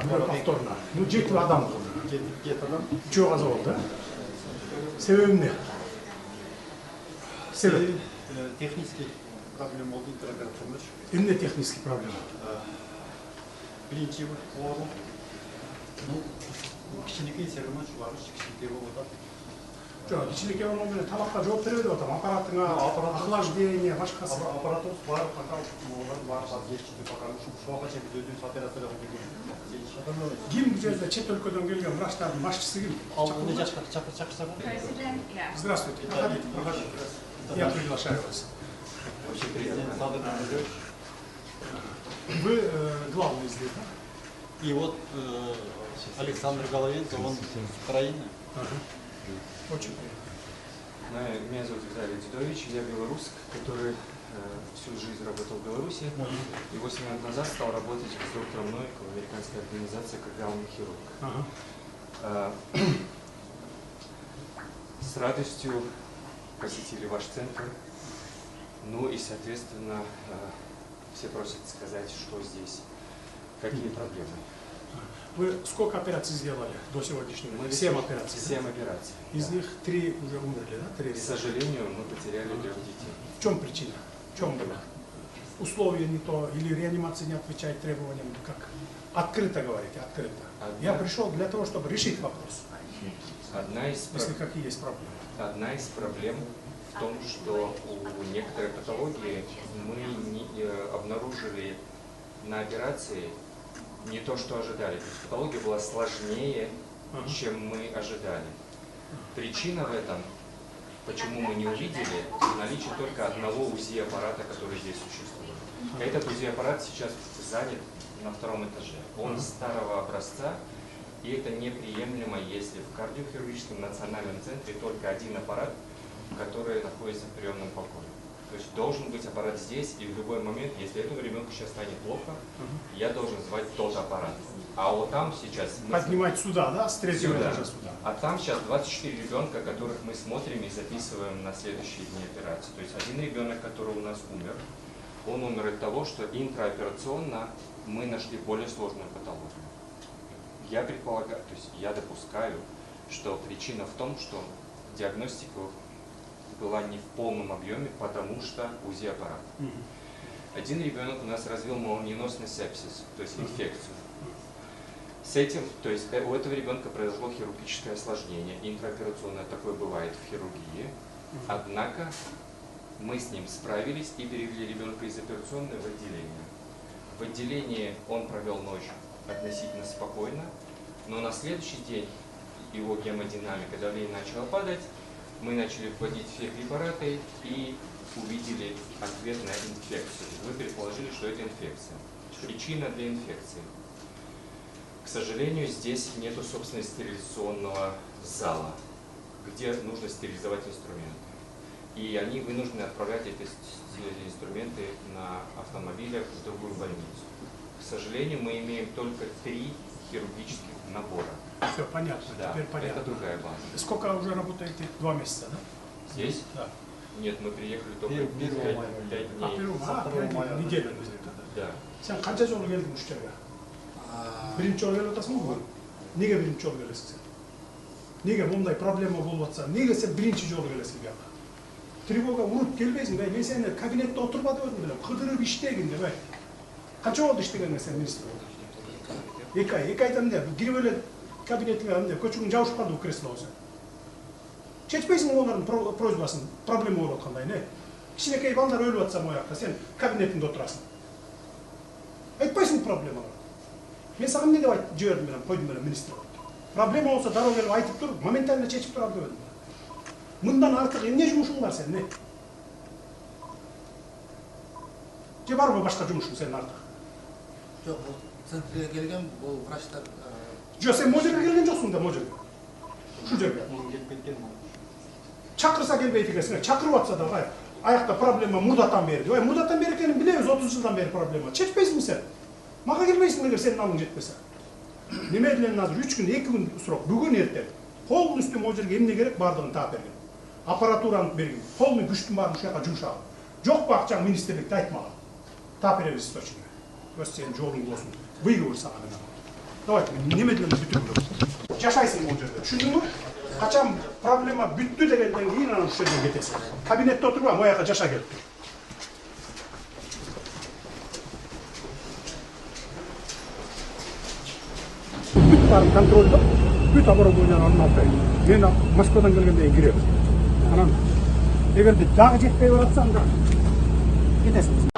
бирөө повторно. Ну 7 адам болду. 7 адам. 3 каза болду. Себеби эмне? Себеби Технический проблема болду интероперационда. эмне технический проблема? Биринчи орун. Ну, кичинекей сервис чыгарыш кичинекей болуп атат. Жок, кичинекей орун менен тамакка жооп бере деп атам. Аппаратыңа, охлаждение, башкасы. Аппаратыбыз бар, бар, жетишти пока ушуга чейин өзүбүз операция кылып Ким бул жерде чет өлкөдөн келген врачтардын башчысы ким? алдында жашка чакырса. Здравствуйте, проходите, проходите. Я приглашаю вас. Президент Садыр Назарбаев. Вы главный здесь, да? И вот Александр Головенко, он с Украины. Очень приятно. Меня зовут Виталий Дедович, я белорус, который всю жизнь работал в Беларуси. И 8 лет назад стал работать с доктором Новиком в американской организации как главный хирург. С радостью посетили ваш центр. Ну и, соответственно, все просят сказать, что здесь, какие проблемы. Вы сколько операций сделали до сегодняшнего дня? 7 операций. 7 операций. Из них 3 уже умерли, да? 3. К сожалению, мы потеряли 3 детей. В чем причина? В чем было? Условия не то, или реанимация не отвечает требованиям? Как? Открыто говорите, открыто. Я пришел для того, чтобы решить вопрос. Если какие есть проблемы. Одна из проблем в том, что у некоторых патологий мы обнаружили на операции не то, что ожидали. То есть патология была сложнее, чем мы ожидали. Причина в этом, почему мы не увидели, наличие только одного УЗИ-аппарата, который здесь существует. Этот УЗИ-аппарат сейчас занят на 2-м этаже. Он старого образца, и это неприемлемо, если в кардиохирургическом национальном центре только один аппарат, который находится в приемном покое. То есть должен быть аппарат здесь, и в любой момент, если этому ребенку сейчас станет плохо, я должен звать тот аппарат. А вот там сейчас... Поднимать сюда, да? С 3-го этажа сюда. А там сейчас 24 ребенка, которых мы смотрим и записываем на следующие дни операции. То есть один ребенок, который у нас умер, он умер от того, что интраоперационно мы нашли более сложную патологию. Я предполагаю, то есть я допускаю, что причина в том, что диагностика была не в полном объеме, потому что УЗИ-аппарат. Один ребенок у нас развил молниеносный сепсис, то есть инфекцию. С этим, то есть у этого ребенка произошло хирургическое осложнение, интраоперационное такое бывает в хирургии, однако мы с ним справились и перевели ребенка из операционной в отделение. В отделении он провел ночь относительно спокойно, но на следующий день его гемодинамика, давление начало падать, мы начали вводить все препараты и увидели ответ на инфекцию. Мы предположили, что это инфекция. Причина для инфекции. К сожалению, здесь нету, собственно, стерилизационного зала, где нужно стерилизовать инструменты. И они вынуждены отправлять эти инструменты на автомобилях в другую больницу. К сожалению, мы имеем только 3 хирургических набора. Все понятно, да, теперь понятно. Это другая база. Сколько уже работаете? 2 месяца, да? Здесь? Да. Нет, мы приехали только 5 дней. 1 мая, неделя. Да. Sen kaça жолу келдің үш жерге? Birinci жолу келіп атасың ғой? Неге birinci жолу келесің сен? Неге мындай проблема болып атса, неге сен birinci жолу келесің бұяққа? Тревога ұрып келбейсің бе? Мен сені кабинетте отырып атып өтім білем, қыдырып іштегін деп, бай. Қанша болды іштегенге сен министр болды? 2 ай, 2 айдан не? Кіріп өлі кабинетіңе көчігін жауышып қалды бұл кресло осы. Шешпейсің олардың просьбасын, проблема болып атқандай, не? Кішінекей балдар өліп атса мояқта, сен кабинетінде отырасың. Айтпайсың проблемалар. Мен саған не деп айтып жібердім білем, қойдым білем министр. Проблема болса дарау келіп айтып тұр, моментально шешіп тұрар деп едім. Мындан артық не жұмышың бар сен, не? Же бар ма башқа жұмышың сен артық? Жоқ, бұл центрге келген, бұл врачтар... Жоқ, сен мол жерге келген жоқсың да, мол жерге. Шу жерге. Шақырса келбейді екенсің, шақырып атса да, аяқта проблема мұрдаттан бері. Мұрдаттан бері екенін білеміз, 30 жылдан бері проблема. Шешпейсің сен. Маға келмейсің егер сенің алың жетпесе. Немеділен назыр 3 күн, 2 күн сұрок, бүгін ертең. Қолын үсті мол жерге емне керек бардығын тап берген. Аппаратураны берген. Қолын күштің барын шуяқа жұмшағын. Жоқ па ақшаң министрлікті айтмаған. Тап береміз істочіне. Өз сенің жолың болсын. Выговор саған. Давай, немедленно бүтүрүлү. Жашайсың бул жерде. Түшүндүңбү? Качан проблема бүттү дегенден кийин анан ушул жерден кетесиң. Кабинетте отурба, мояка жаша келип тур. Бүт баарын контролдоп, бүт оборудованияны орнуна алып берейин. Мен Москвадан келгенде кирем. Анан эгерде дагы жетпей баратса анда кетесиң.